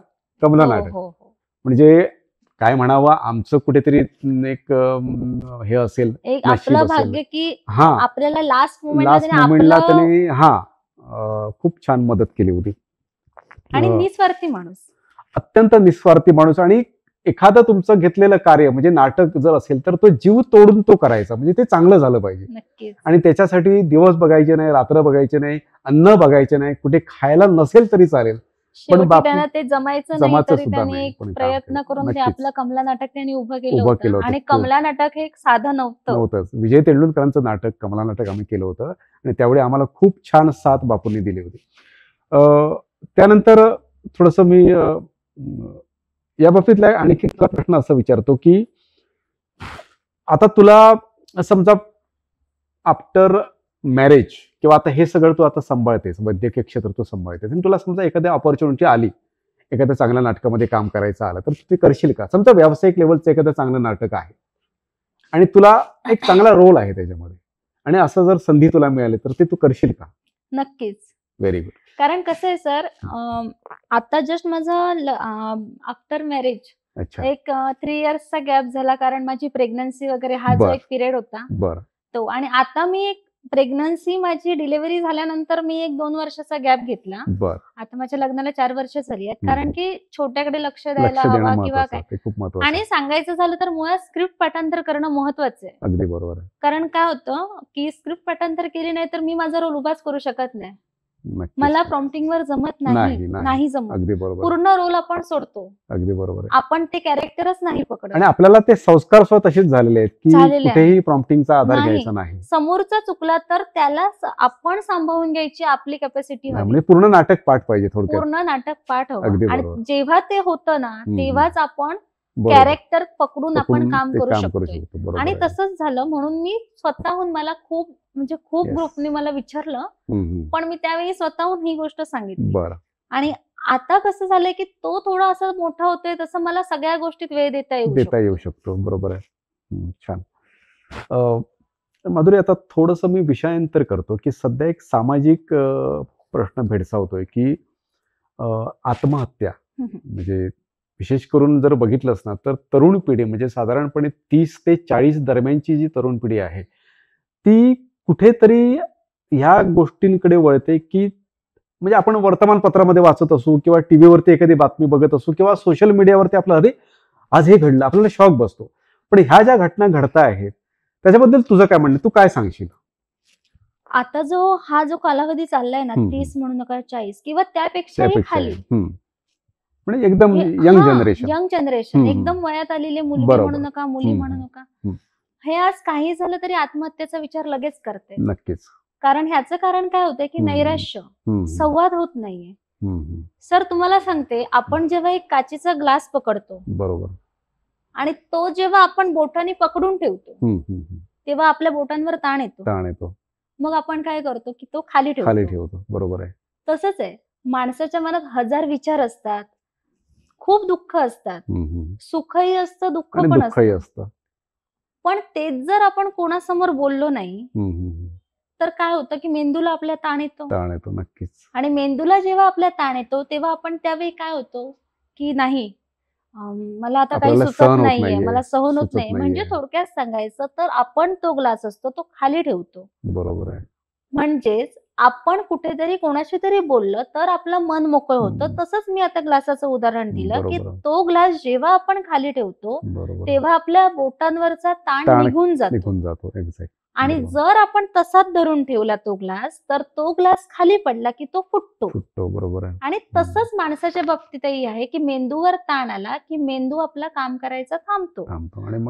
[SPEAKER 1] कमला
[SPEAKER 2] हो,
[SPEAKER 1] नाटक.
[SPEAKER 2] हो, हो.
[SPEAKER 1] म्हणजे काय म्हणावं, आमचं कुठेतरी एक हे असेल,
[SPEAKER 2] एक
[SPEAKER 1] नशीब
[SPEAKER 2] आपलं
[SPEAKER 1] असेल.
[SPEAKER 2] भाग्य की
[SPEAKER 1] हा
[SPEAKER 2] आपल्याला लास्ट
[SPEAKER 1] लास्ट
[SPEAKER 2] मोमेंटला
[SPEAKER 1] मोमेंटला
[SPEAKER 2] आपलं
[SPEAKER 1] त्यांनी खूप छान मदत केली होती.
[SPEAKER 2] आणि
[SPEAKER 1] अं,
[SPEAKER 2] निस्वार्थी माणूस.
[SPEAKER 1] अत्यंत निस्वार्थी माणूस. आणि एखादं तुमचं घेतलेलं कार्य म्हणजे नाटक जर असेल तर तो जीव तोडून तो करायचा, म्हणजे ते चांगलं झालं पाहिजे.
[SPEAKER 2] नक्कीच.
[SPEAKER 1] आणि त्याच्यासाठी दिवस बघायचे नाही, रात्र बघायचे नाही, अन्न बघायचे नाही, कुठे खायला नसेल तरी चालेल,
[SPEAKER 2] शेवटी
[SPEAKER 1] बापू-
[SPEAKER 2] त्यांना ते जमायचं नाही
[SPEAKER 1] जमाचं
[SPEAKER 2] तरी
[SPEAKER 1] सुद्धा
[SPEAKER 2] त्यांनी
[SPEAKER 1] नाही,
[SPEAKER 2] एक
[SPEAKER 1] पण काम
[SPEAKER 2] प्रयत्न
[SPEAKER 1] केलं.
[SPEAKER 2] करून ते
[SPEAKER 1] नक्कीच.
[SPEAKER 2] आपलं कमला नाटक त्यांनी उभं केलं
[SPEAKER 1] उभं केलं
[SPEAKER 2] होतं.
[SPEAKER 1] होतं.
[SPEAKER 2] आणि
[SPEAKER 1] खूप.
[SPEAKER 2] कमला नाटक हे एक साधं नव्हतं.
[SPEAKER 1] नव्हतंच. विजय तेंडुलकरांचं नाटक, कमला नाटक आम्ही केलं होतं आणि त्यावेळी आम्हाला खूप छान साथ बापूंनी दिली होती. त्यानंतर थोडस मी या बाबतीतला आणखी प्रश्न असा विचारतो की आता तुला समजा आफ्टर मॅरेज किंवा आता हे सगळं तू आता सांभाळतेस, वैद्यकीय क्षेत्र तू सांभाळतेस, आणि तुला समजा एखाद्या ऑपॉर्च्युनिटी आली, एखाद्या चांगल्या नाटकामध्ये काम करायचं आलं, तर तू ते करशील का? समजा व्यावसायिक लेवलचं एखादं चांगलं नाटक आहे आणि तुला एक चांगला रोल आहे त्याच्यामध्ये, आणि असं जर संधी तुला मिळाली तर ते तू करशील का?
[SPEAKER 2] नक्कीच.
[SPEAKER 1] Very good.
[SPEAKER 2] कारण कसं आहे सर, आता जस्ट माझं आफ्टर मॅरेज
[SPEAKER 1] अच्छा.
[SPEAKER 2] एक 3 इयर्सचा गॅप झाला, कारण माझी प्रेग्नन्सी वगैरे हा जो
[SPEAKER 1] बर.
[SPEAKER 2] एक पिरियड होता
[SPEAKER 1] बर.
[SPEAKER 2] तो. आणि आता मी एक प्रेग्नन्सी, माझी डिलिव्हरी झाल्यानंतर मी एक 2 वर्षाचा गॅप घेतला.
[SPEAKER 1] बर.
[SPEAKER 2] आता माझ्या लग्नाला 4 वर्ष झाली आहेत. कारण की छोट्याकडे लक्ष
[SPEAKER 1] लक्ष
[SPEAKER 2] द्यायला
[SPEAKER 1] देणं
[SPEAKER 2] हवा किंवा
[SPEAKER 1] महत्वाचं,
[SPEAKER 2] काय.
[SPEAKER 1] ते खूप महत्वाचं
[SPEAKER 2] आणि
[SPEAKER 1] आहे.
[SPEAKER 2] सांगायचं झालं तर मुळात स्क्रिप्ट पाठांतर करणं महत्वाचं आहे.
[SPEAKER 1] अगदी बरोबर आहे.
[SPEAKER 2] कारण काय होतं की स्क्रिप्ट पाठांतर केली नाही तर मी माझा रोल उभाच करू शकत नाही.
[SPEAKER 1] नक्कीच.
[SPEAKER 2] मला प्रॉम्प्टिंग वर जमत नाही,
[SPEAKER 1] नाही, नाही.
[SPEAKER 2] नाही जमत.
[SPEAKER 1] अगदी बरोबर.
[SPEAKER 2] पूर्ण रोल आपण सोडतो.
[SPEAKER 1] अगदी बरोबर आहे.
[SPEAKER 2] आपण ते कॅरेक्टरच नाही पकडत.
[SPEAKER 1] आणि आपल्याला ते संस्कार सुद्धा तसेच झालेले आहेत की
[SPEAKER 2] झालेले आहे.
[SPEAKER 1] कुठेही प्रॉम्प्टिंगचा आधार
[SPEAKER 2] नाही.
[SPEAKER 1] घ्यायचा नाही.
[SPEAKER 2] समोरचा चुकला तर त्याला आपण सांभाळून घ्यायची आपली कॅपॅसिटी हवी.
[SPEAKER 1] म्हणजे पूर्ण नाटक पाठ पाहिजे थोडक्यात.
[SPEAKER 2] पूर्ण नाटक पाठ हवं.
[SPEAKER 1] अगदी
[SPEAKER 2] आणि
[SPEAKER 1] बरोबर.
[SPEAKER 2] जेव्हा ते होतं ना तेव्हाच आपण
[SPEAKER 1] बरोबर.
[SPEAKER 2] कॅरेक्टर पकडून आपण
[SPEAKER 1] पकडून
[SPEAKER 2] काम
[SPEAKER 1] ते
[SPEAKER 2] करू
[SPEAKER 1] काम
[SPEAKER 2] शकतो.
[SPEAKER 1] करू शकतो. बरोबर
[SPEAKER 2] आणि
[SPEAKER 1] आहे.
[SPEAKER 2] तसंच झालं म्हणून मी स्वतःहून मला खूप
[SPEAKER 1] Yes.
[SPEAKER 2] ग्रुपने मला विचारलं, पण मी त्यावेळी स्वतःहून ही गोष्ट सांगितली.
[SPEAKER 1] बरं.
[SPEAKER 2] आणि आता कसं झालंय की तो थोडा असं मोठा होतोय तसं मला सगळ्या गोष्टीत वेळ देता येऊ
[SPEAKER 1] शकतो. बरोबर आहे. छान. माधुरी, आता थोडंसं मी विषयांतर करतो की सध्या एक सामाजिक प्रश्न भेडसावतोय की आत्महत्या, म्हणजे विशेष करून जर बघितलंस ना तर तरुण पिढी म्हणजे साधारणपणे 30 ते 40 दरम्यानची जी तरुण पिढी आहे ती कुठेतरी ह्या गोष्टींकडे वळते की म्हणजे आपण वर्तमानपत्रामध्ये वाचत असू किंवा टीव्हीवरती एखादी बातमी बघत असू किंवा सोशल मीडियावरती आपलं अरे आज हे घडलं, आपल्याला शॉक बसतो. पण ह्या ज्या घटना घडता आहेत त्याच्याबद्दल तुझं काय म्हणणं, तू काय सांगशील?
[SPEAKER 2] आता हा जो कालावधी चाललाय ना 30 म्हणू नका 40 किंवा त्यापेक्षाही खाली,
[SPEAKER 1] म्हणजे एकदम यंग जनरेशन,
[SPEAKER 2] एकदम वयात आलेले मुलगी म्हणू नका, मुली म्हणू नका, हे आज काही झालं तरी आत्महत्येचा विचार लगेच करते.
[SPEAKER 1] नक्कीच.
[SPEAKER 2] कारण ह्याचं कारण काय होतंय की नैराश्य, संवाद होत नाहीये. सर तुम्हाला सांगते, आपण जेव्हा एक काचेचा ग्लास पकडतो
[SPEAKER 1] बरोबर
[SPEAKER 2] आणि तो जेव्हा आपण बोटाने पकडून ठेवतो तेव्हा आपल्या बोटांवर ताण येतो. मग आपण काय करतो की तो खाली ठेवतो.
[SPEAKER 1] बरोबर आहे.
[SPEAKER 2] तसंच आहे, माणसाच्या मनात 1000 विचार असतात, खूप दुःख असतात, सुखही असतं, दुःख पण असतं. पण तेच जर आपण कोणासमोर बोललो नाही तर काय होतं की मेंदूला आपल्या ताण येतो.
[SPEAKER 1] नक्कीच.
[SPEAKER 2] आणि मेंदूला जेव्हा आपल्या ताण येतो तेव्हा आपण त्यावेळी काय होतो की नाही, मला आता काही सुचत नाहीये, मला सहन होत नाही. म्हणजे थोडक्यात सांगायचं तर आपण तो ग्लास असतो तो खाली ठेवतो.
[SPEAKER 1] बरोबर आहे.
[SPEAKER 2] म्हणजेच आपण कुठेतरी कोणाशी तरी बोललं तर आपलं मन मोकळं होतं. तसंच मी आता ग्लासाचं उदाहरण दिलं की तो ग्लास जेव्हा आपण खाली ठेवतो तेव्हा आपल्या बोटांवरचा ताण निघून जातो. आणि जर आपण तसाच धरून ठेवला तो ग्लास तर तो ग्लास खाली पडला की तो फुटतो.
[SPEAKER 1] बरोबर आहे.
[SPEAKER 2] आणि तसंच माणसाच्या बाबतीतही आहे की मेंदूवर ताण आला की मेंदू आपला काम करायचं थांबतो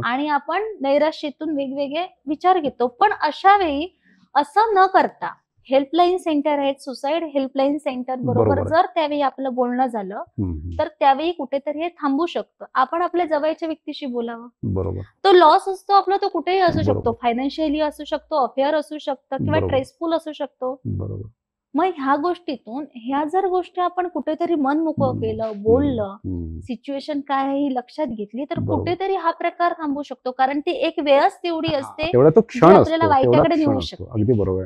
[SPEAKER 2] आणि आपण नैराश्यातून वेगवेगळे विचार घेतो. पण अशा वेळी असं न करता हेल्पलाईन सेंटर आहेत, सुसाईड हेल्पलाईन सेंटर बरोबर जर त्यावेळी आपलं बोलणं झालं तर त्यावेळी कुठेतरी हे थांबू शकतं. आपण आपल्या जवळच्या व्यक्तीशी बोलावं.
[SPEAKER 1] बरोबर.
[SPEAKER 2] तो लॉस असतो आपला, तो कुठेही असू शकतो, फायनान्शियली असू शकतो, अफेअर असू शकतं किंवा स्ट्रेसफुल असू शकतो. मग ह्या गोष्टीतून ह्या जर गोष्टी आपण कुठेतरी मन मोकळं केलं, बोललं, सिच्युएशन काय आहे ही लक्षात घेतली तर कुठेतरी हा प्रकार थांबू शकतो. कारण ती एक वेळच तेवढी असते आपल्याला वाईटाकडे नेऊ शकते.
[SPEAKER 1] अगदी बरोबर.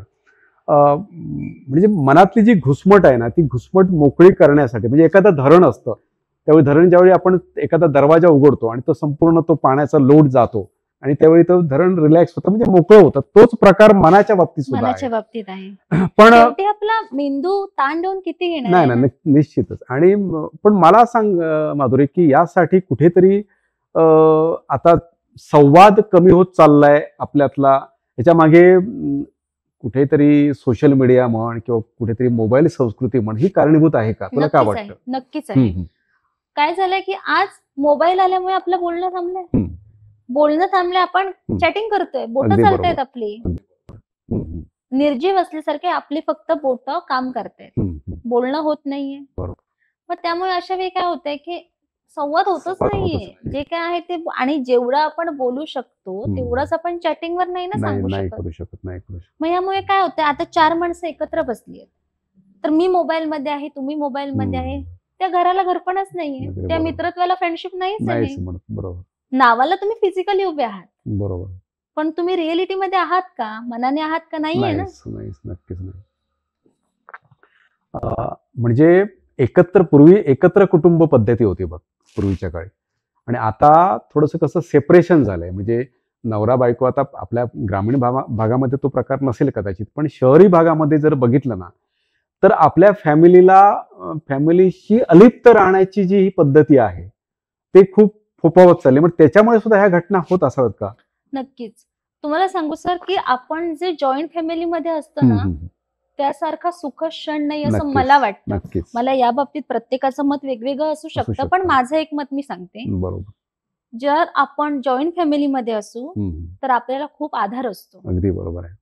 [SPEAKER 1] म्हणजे मनातली जी घुसमट आहे ना ती घुसमट मोकळी करण्यासाठी, म्हणजे एखादं धरण असतं त्यावेळी धरण ज्यावेळी आपण एखादा दरवाजा उघडतो आणि तो संपूर्ण तो पाण्याचा लोट जातो आणि त्यावेळी तो धरण रिलॅक्स होतं, म्हणजे मोकळं होतं. तोच प्रकार मनाच्या बाबतीत आहे. पण
[SPEAKER 2] आपला मेंदू ताण देऊन किती घेणार?
[SPEAKER 1] नाही, निश्चितच. आणि पण मला सांग माधुरी की यासाठी कुठेतरी आता संवाद कमी होत चाललाय आपल्यातला, याच्या मागे कुठेतरी सोशल मीडिया म्हण किंवा कुठेतरी मोबाईल संस्कृती म्हण ही कारणीभूत आहे का? तुला काय वाटतं?
[SPEAKER 2] नक्कीच आहे. काय झालंय की आज मोबाईल आल्यामुळे आपलं बोलणं थांबलंय. आपण चॅटिंग करतोय, बोट चालतायत आपली, निर्जीव असल्यासारखे आपली फक्त बोट काम करतायत, बोलणं होत नाहीये. मग त्यामुळे अशा वेळी काय होतंय की संवाद होतच नाहीये. जे काय आहे ते, आणि जेवढं आपण बोलू शकतो तेवढंच आपण चॅटिंगवर नाही ना सांगू शकत. मग यामुळे काय होतंय, आता 4 माणसं एकत्र बसली आहेत तर मी मोबाईल मध्ये आहे, तुम्ही मोबाईल मध्ये आहे, त्या घराला घरपणच नाहीये, त्या मित्रत्वाला फ्रेंडशिप नाहीच आहे. नावाला तुम्ही फिजिकली उभे आहात
[SPEAKER 1] बरोबर,
[SPEAKER 2] पण तुम्ही रिअलिटी मध्ये आहात का, मनाने आहात का? नाहीये ना.
[SPEAKER 1] नक्कीच नाही. म्हणजे पूर्वी एकत्र कुटुंब पद्धती होती बघ पूर्वीच्या काळी, आणि आता थोडंसं कसं सेपरेशन झालंय. म्हणजे नवरा बायको, आता आपल्या ग्रामीण भागामध्ये तो प्रकार नसेल कदाचित, पण शहरी भागामध्ये जर बघितलं ना तर आपल्या फॅमिलीशी अलिप्त राहण्याची जी ही पद्धती आहे ते खूप फोपावत चालली. मग त्याच्यामुळे सुद्धा ह्या घटना होत असाव्यात का?
[SPEAKER 2] नक्कीच. तुम्हाला सांगू सर की आपण जे जॉईंट फॅमिलीमध्ये असतो ना त्यासारखा सुख क्षण नाही असं
[SPEAKER 1] नक्कीच,
[SPEAKER 2] मला वाटतं.
[SPEAKER 1] नक्कीच
[SPEAKER 2] मला या बाबतीत प्रत्येकाचं मत वेगवेगळं असू शकतं,
[SPEAKER 1] शकतं.
[SPEAKER 2] पण माझं एक मत मी सांगते.
[SPEAKER 1] बरोबर.
[SPEAKER 2] जर आपण जॉईंट फॅमिलीमध्ये असू
[SPEAKER 1] हम्म.
[SPEAKER 2] तर आपल्याला खूप आधार असतो,
[SPEAKER 1] अगदी बरोबर आहे.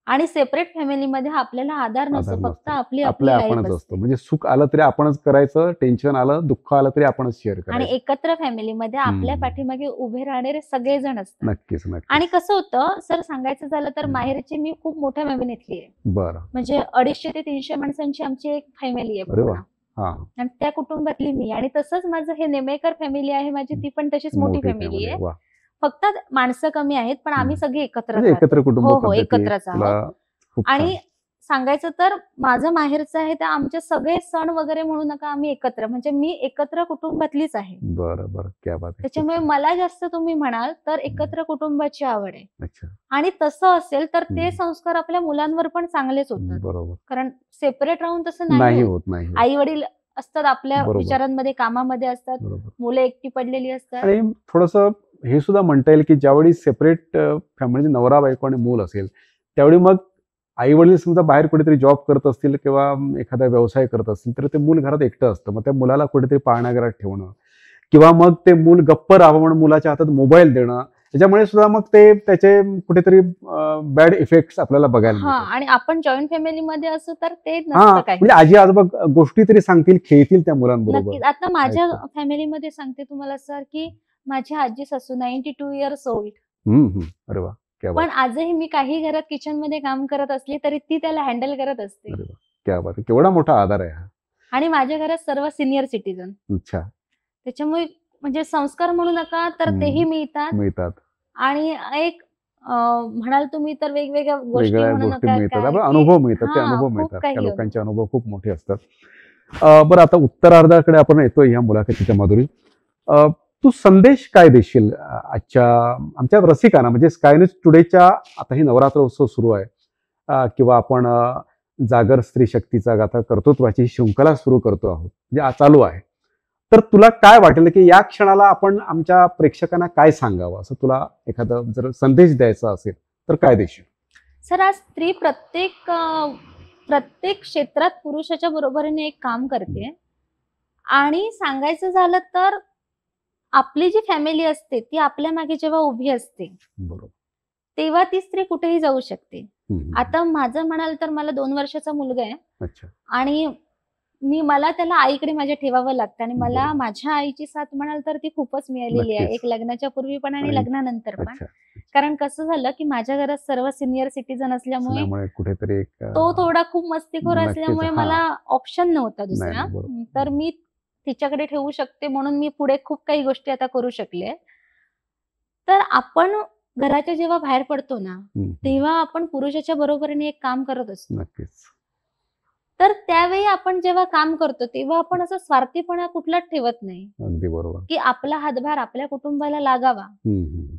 [SPEAKER 2] आणि सेपरेट फॅमिलीमध्ये आपल्याला आधार नसतो,
[SPEAKER 1] आधार
[SPEAKER 2] फक्त
[SPEAKER 1] नसतो.
[SPEAKER 2] आपली
[SPEAKER 1] आपल्या
[SPEAKER 2] लाईफ
[SPEAKER 1] आपणच असतो.
[SPEAKER 2] असते.
[SPEAKER 1] म्हणजे सुख आलं तरी आपणच करायचं, टेन्शन आलं, दुःख आलं तरी आपणच शेअर
[SPEAKER 2] आणि
[SPEAKER 1] करायचं.
[SPEAKER 2] एकत्र फॅमिलीमध्ये आपल्या
[SPEAKER 1] हम्म.
[SPEAKER 2] पाठीमागे उभे राहणारे सगळेजण असतात.
[SPEAKER 1] नक्कीच
[SPEAKER 2] आणि
[SPEAKER 1] नक्कीच.
[SPEAKER 2] कसं होतं सर, सांगायचं झालं तर
[SPEAKER 1] हम्म.
[SPEAKER 2] माहेरची मी खूप मोठ्या फॅमिलीतली आहे.
[SPEAKER 1] बरं.
[SPEAKER 2] म्हणजे 250 ते 300 माणसांची आमची एक फॅमिली आहे
[SPEAKER 1] अरे वा.
[SPEAKER 2] पूर्ण.
[SPEAKER 1] हा.
[SPEAKER 2] आणि त्या कुटुंबातली मी. आणि तसंच माझं हे नेमेकर फॅमिली आहे माझी, ती पण तशीच मोठी
[SPEAKER 1] मोठी
[SPEAKER 2] फॅमिली
[SPEAKER 1] फॅमिली
[SPEAKER 2] आहे.
[SPEAKER 1] आहे. वा.
[SPEAKER 2] फक्त माणसं कमी आहेत, पण आम्ही सगळे एकत्र
[SPEAKER 1] म्हणजे एकत्र
[SPEAKER 2] राहतो.
[SPEAKER 1] कुटुंब
[SPEAKER 2] हो हो,
[SPEAKER 1] पद्धती
[SPEAKER 2] एकत्रच आहोत.
[SPEAKER 1] तुला खूप छान.
[SPEAKER 2] आणि सांगायचं तर माझं माहेरचं आहे, तर आमचे सगळे सण वगैरे म्हणू नका, आम्ही एकत्र, म्हणजे मी एकत्र कुटुंबातलीच आहे.
[SPEAKER 1] बरं बरं, क्या बात आहे. खूप
[SPEAKER 2] त्याच्यामुळे
[SPEAKER 1] छान.
[SPEAKER 2] मला जास्त तुम्ही म्हणाल तर एकत्र कुटुंबाची आवड आहे.
[SPEAKER 1] अच्छा.
[SPEAKER 2] आणि तसं असेल तर ते
[SPEAKER 1] हम्म.
[SPEAKER 2] संस्कार आपल्या मुलांवर पण चांगलेच होतात.
[SPEAKER 1] बरोबर.
[SPEAKER 2] कारण सेपरेट राहून तसं
[SPEAKER 1] नाही
[SPEAKER 2] नाही होत.
[SPEAKER 1] होत, नाही होत.
[SPEAKER 2] आई वडील असतात आपल्या
[SPEAKER 1] बरोबर.
[SPEAKER 2] विचारांमध्ये, कामामध्ये असतात,
[SPEAKER 1] बरोबर.
[SPEAKER 2] मुलं एकटी पडलेली असतात.
[SPEAKER 1] आणि थोडंसं हे सुद्धा म्हणता येईल की ज्यावेळी सेपरेट फॅमिली, नवरा बायको आणि मूल असेल, त्यावेळी मग आई वडील समजा बाहेर कुठेतरी जॉब करत असतील किंवा एखादा व्यवसाय करत असतील, तर ते मूल घरात एकटं असतं. मग त्या मुलाला कुठेतरी पाळणाघरात ठेवणं किंवा मग ते मूल गप्प राहावं म्हणून मुलाच्या हातात मोबाईल देणं, त्याच्यामुळे सुद्धा मग ते त्याचे कुठेतरी बॅड इफेक्ट्स आपल्याला बघायला
[SPEAKER 2] हा,
[SPEAKER 1] मिळतात.
[SPEAKER 2] आणि आपण जॉईंट फॅमिलीमध्ये असू तर ते
[SPEAKER 1] हा,
[SPEAKER 2] नसतं काही.
[SPEAKER 1] म्हणजे आजी आजोबा गोष्टी तरी सांगतील, खेळतील त्या मुलांबरोबर.
[SPEAKER 2] नक्कीच. आता माझ्या
[SPEAKER 1] ऐकतात.
[SPEAKER 2] फॅमिलीमध्ये सांगते तुम्हाला सर, की माझी आजी सासू 92 इयर्स ओल्ड,
[SPEAKER 1] अरे वा, क्या बात.
[SPEAKER 2] पण आजही मी काही घरात किचनमध्ये काम करत असली तरी ती त्याला हँडल करत असते.
[SPEAKER 1] अरे वा, क्या बात आहे. केवढा मोठा आधार आहे हा.
[SPEAKER 2] आणि माझ्या घरात सर्व सिनियर सिटीजन.
[SPEAKER 1] अच्छा.
[SPEAKER 2] त्याच्यामुळे म्हणजे संस्कार म्हणू नका तर तेही मिळतात.
[SPEAKER 1] मिळतात.
[SPEAKER 2] आणि एक म्हणाल तुम्ही तर वेगवेगळ्या गोष्टी
[SPEAKER 1] वेगळ्या
[SPEAKER 2] म्हणू
[SPEAKER 1] गोष्टी
[SPEAKER 2] नका
[SPEAKER 1] मिळतात.
[SPEAKER 2] काय,
[SPEAKER 1] आपण
[SPEAKER 2] की
[SPEAKER 1] अनुभव मिळतात, ते
[SPEAKER 2] हा,
[SPEAKER 1] अनुभव
[SPEAKER 2] खूप
[SPEAKER 1] मिळतात.
[SPEAKER 2] काही
[SPEAKER 1] त्या
[SPEAKER 2] अनुभव.
[SPEAKER 1] लोकांचे अनुभव खूप मोठे असतात. बरं, आता उत्तरार्धाकडे आपण येतोय ह्या मुलाखतीच्या माधुरी. तू संदेश काय देशील आजच्या आमच्या रसिकांना, म्हणजे स्काय न्यूज टुडेच्या, आता ही नवरात्र उत्सव सुरू आहे, किंवा आपण जागर स्त्री शक्तीचा गाथा कर्तृत्वाची ही शृंखला सुरू करतो आहोत, म्हणजे चालू आहे. तर तुला काय वाटेल की या क्षणाला आपण आमच्या प्रेक्षकांना काय सांगावं, असं तुला एखादा जर संदेश द्यायचा असेल तर काय देशील?
[SPEAKER 2] सर, आज स्त्री प्रत्येक क्षेत्रात पुरुषाच्या बरोबरीने एक काम करते. आणि सांगायचं झालं तर आपली जी फॅमिली असते ती आपल्या मागे जेव्हा उभी असते
[SPEAKER 1] बरोबर.
[SPEAKER 2] तेव्हा ती स्त्री कुठेही जाऊ शकते.
[SPEAKER 1] हम्म.
[SPEAKER 2] आता माझं म्हणाल तर मला 2 वर्षाचा मुलगा आहे.
[SPEAKER 1] अच्छा.
[SPEAKER 2] आणि मला त्याला आईकडे माझ्या ठेवावं लागतं, आणि मला
[SPEAKER 1] बरोबर.
[SPEAKER 2] माझ्या आईची साथ म्हणाल तर ती खूपच मिळालेली आहे,
[SPEAKER 1] नक्कीच.
[SPEAKER 2] एक लग्नाच्या पूर्वी पण आणि
[SPEAKER 1] आणि-
[SPEAKER 2] लग्नानंतर पण.
[SPEAKER 1] अच्छा.
[SPEAKER 2] कारण कसं झालं की माझ्या घरात सर्व सिनियर सिटीजन असल्यामुळे
[SPEAKER 1] असल्यामुळे कुठेतरी एक
[SPEAKER 2] तो थोडा खूप मस्तीखोर
[SPEAKER 1] नक्कीच,
[SPEAKER 2] असल्यामुळे
[SPEAKER 1] हा.
[SPEAKER 2] मला ऑप्शन नव्हता दुसरा.
[SPEAKER 1] नाही, बरोबर.
[SPEAKER 2] तर मी तिच्याकडे ठेवू शकते म्हणून मी पुढे खूप काही गोष्टी आता करू शकले. तर आपण घराच्या जेव्हा बाहेर पडतो ना, तेव्हा आपण पुरुषाच्या बरोबरीने एक काम करत असतो.
[SPEAKER 1] नक्कीच.
[SPEAKER 2] तर त्यावेळी आपण जेव्हा काम करतो तेव्हा आपण असं स्वार्थीपणा कुठलाच ठेवत नाही,
[SPEAKER 1] अगदी बरोबर.
[SPEAKER 2] की आपला हातभार आपल्या कुटुंबाला लागावा,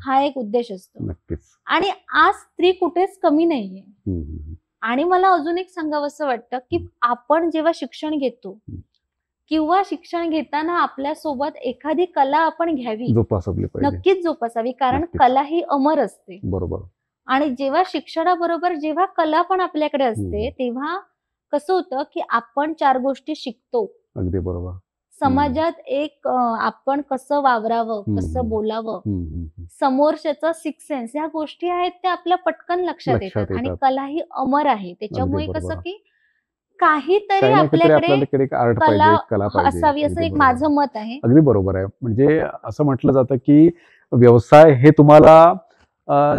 [SPEAKER 2] हा एक उद्देश असतो.
[SPEAKER 1] नक्कीच.
[SPEAKER 2] आणि आज स्त्री कुठेच कमी नाहीये. आणि मला अजून एक सांगावंसं वाटतं की आपण जेव्हा शिक्षण घेतो किंवा शिक्षण घेताना आपल्या सोबत एखादी कला आपण घ्यावी,
[SPEAKER 1] जोपासली पाहिजे.
[SPEAKER 2] नक्कीच जोपासावी, कारण
[SPEAKER 1] नक्कीच.
[SPEAKER 2] कला ही अमर असते.
[SPEAKER 1] बरोबर.
[SPEAKER 2] आणि जेव्हा शिक्षणाबरोबर जेव्हा कला पण आपल्याकडे असते तेव्हा कसं होतं की आपण 4 गोष्टी शिकतो.
[SPEAKER 1] अगदी बरोबर.
[SPEAKER 2] समाजात एक आपण कसं वावरावं, कसं बोलावं, समोरच्याचा सिक्स सेन्स, ह्या गोष्टी आहेत त्या आपल्या पटकन लक्षात येतात. आणि कला ही अमर आहे. त्याच्यामुळे कसं की काहीतरी आपल्याकडे कला असावी, असं एक माझं मत आहे.
[SPEAKER 1] अगदी बरोबर आहे. म्हणजे असं म्हटलं जातं की व्यवसाय हे तुम्हाला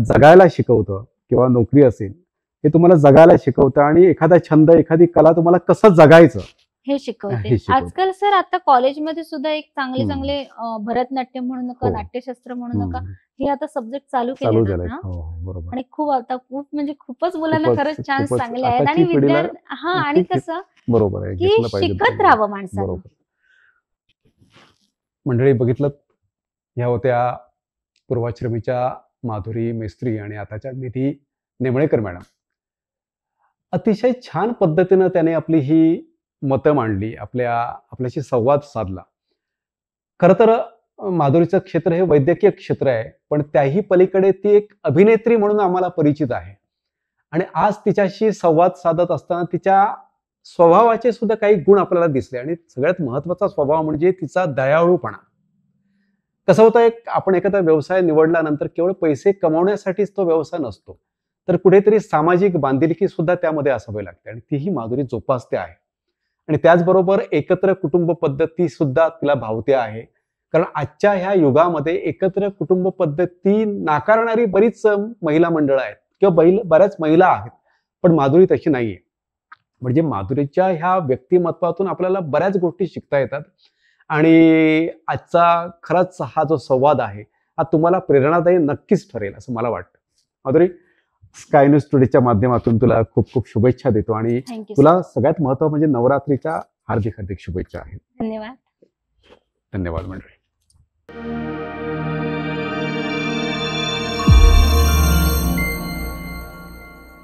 [SPEAKER 1] जगायला शिकवतं, किंवा नोकरी असेल हे तुम्हाला जगायला शिकवतं, आणि एखादा छंद, एखादी कला तुम्हाला कसं जगायचं
[SPEAKER 2] हे शिकवते. आजकाल सर आता कॉलेजमध्ये सुद्धा एक चांगले भरतनाट्यम म्हणू नका, नाट्यशास्त्र म्हणू नका, हे आता सब्जेक्ट चालू केले ना. आणि म्हणजे खूपच मुलांना खरंच चान्स चांगले आहेत. आणि विद्यार्थी आणि कसं
[SPEAKER 1] बरोबर आहे
[SPEAKER 2] की शिकत राहावं माणसानं.
[SPEAKER 1] मंडळी, बघितलं, ह्या होत्या पूर्वाश्रमीच्या माधुरी मेस्त्री आणि आताच्या निधी नेमळेकर मॅडम. अतिशय छान पद्धतीनं त्याने आपली ही मतं मांडली, आपल्याशी संवाद साधला. खरं तर माधुरीचं क्षेत्र हे वैद्यकीय क्षेत्र आहे, पण त्याही पलीकडे ती एक अभिनेत्री म्हणून आम्हाला परिचित आहे. आणि आज तिच्याशी संवाद साधत असताना तिच्या स्वभावाचे सुद्धा काही गुण आपल्याला दिसले आणि सगळ्यात महत्वाचा स्वभाव म्हणजे तिचा दयाळूपणा. कसं होतं, आपण एखादा व्यवसाय निवडल्यानंतर केवळ पैसे कमावण्यासाठीच तो व्यवसाय नसतो, तर कुठेतरी सामाजिक बांधिलकी सुद्धा त्यामध्ये असावी लागते आणि तीही माधुरी जोपासते आहे. आणि त्याचबरोबर एकत्र कुटुंब पद्धती सुद्धा तिला भावते आहे, कारण आजच्या ह्या युगामध्ये एकत्र कुटुंब पद्धती नाकारणारी बरीच महिला मंडळ आहेत किंवा बऱ्याच महिला आहेत, पण माधुरी तशी नाहीये. म्हणजे माधुरीच्या ह्या व्यक्तिमत्वातून आपल्याला बऱ्याच गोष्टी शिकता येतात आणि आजचा खराच हा जो संवाद आहे हा तुम्हाला प्रेरणादायी नक्कीच ठरेल असं मला वाटतं. माधुरी, स्काय न्यूज टुडेच्या माध्यमातून तुला खूप खूप शुभेच्छा देतो आणि
[SPEAKER 2] थँक्यू.
[SPEAKER 1] तुला सगळ्यात महत्त्व म्हणजे नवरात्रीच्या हार्दिक हार्दिक शुभेच्छा आहेत.
[SPEAKER 2] धन्यवाद.
[SPEAKER 1] धन्यवाद मंडळी.